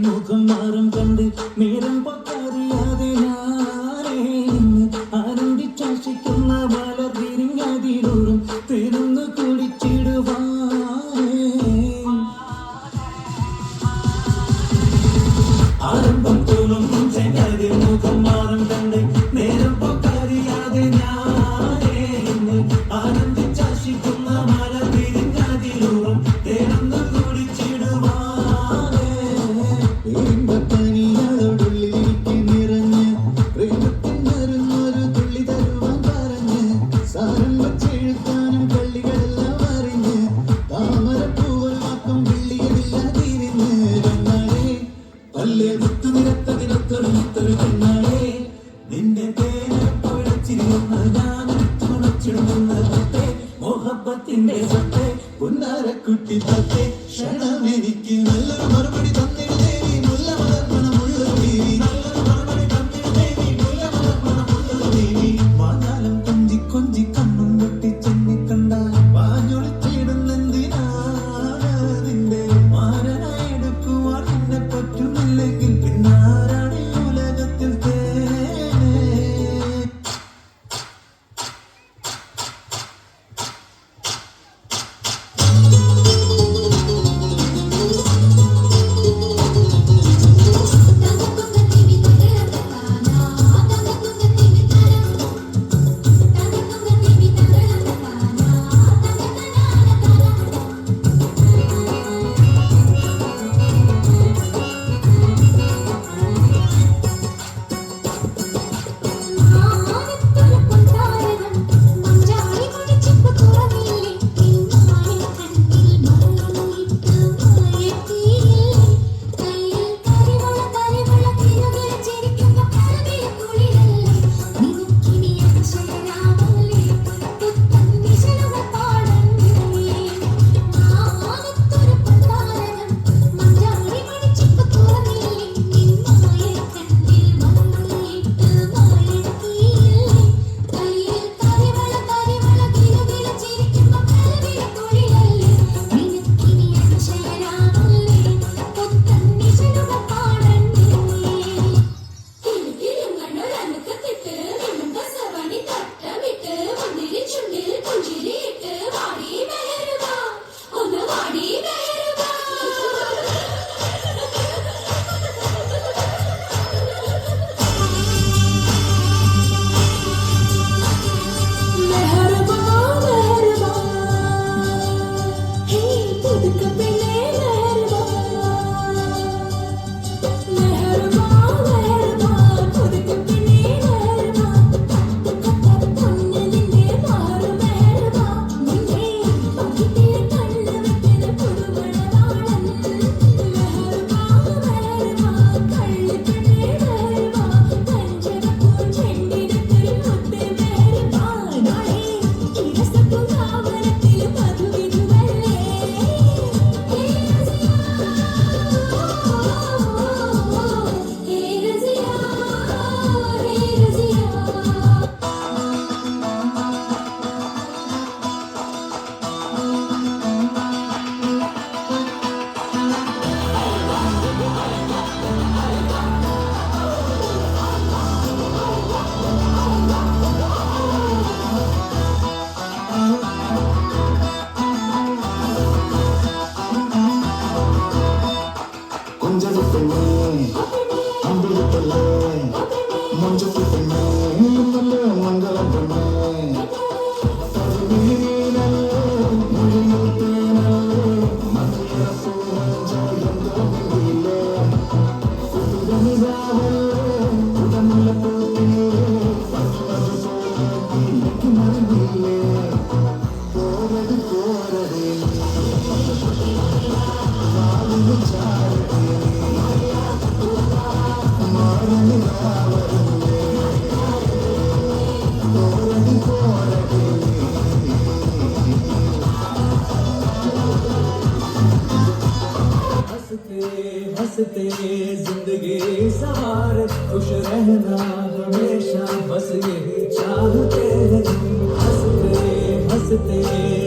മുഖം മാറും കണ്ട് നേരം പൊക്കറിയാതെ ആനന്ദിച്ചാശിക്കുന്ന മലർ തിരിഞ്ഞതിലൂറും തിരുന്ന് കുടിച്ചിടുവാനേ ആരംഭം തോന്നും ചെങ്ങതിൽ മുഖം മാറും കണ്ട് നേരം പൊക്കറിയാതെ ആനന്ദിച്ചാശിക്കുന്ന മലർ തിരിഞ്ഞതിലൂറും തിരുന്ന് കുടിച്ചിടുവാനേ പനിയാളോടുള്ളിലേക്ക് നിറഞ്ഞ് പ്രേമത്തിനൊരു തുള്ളി തരുവാൻ പറഞ്ഞ് സാരം വച്ചെഴുത്താനും കള്ളികളെല്ലാം അറിഞ്ഞ് താമരപ്പൂവൽ വാക്കം വെള്ളികളില്ല തിരിഞ്ഞ് കണ്ണാളെ പല്ലേ മുത്തു നിരത്തതിനൊത്തൊരു മുത്തൊരു കണ്ണാളെ നിന്റെ തേനപ്പഴച്ചിരുന്ന ഞാൻ തുണച്ചിടുന്ന തത്തെ മോഹബത്തിന്റെ സത്തെ പുന്നാരക്കുട്ടി തത്തെ ക്ഷണം എനിക്ക് നല്ലൊരു മറുപടി തന്നിടുന്നേ കൊഞ്ചി കണ്ണും വെട്ടി ചെന്നി കണ്ട വാഞ്ഞൊളിച്ചിടുന്നെന്തിനാ നിന്റെ മാരനായെടുക്കുവാൻ നിന്നെ പറ്റുന്നില്ലെങ്കിൽ പിന്നാരാണ് ഈ ഉലകത്തിൽ हंसते जिंदगी सवारे खुश रहना हमेशा बस यही चाहते हैं हंसते हंसते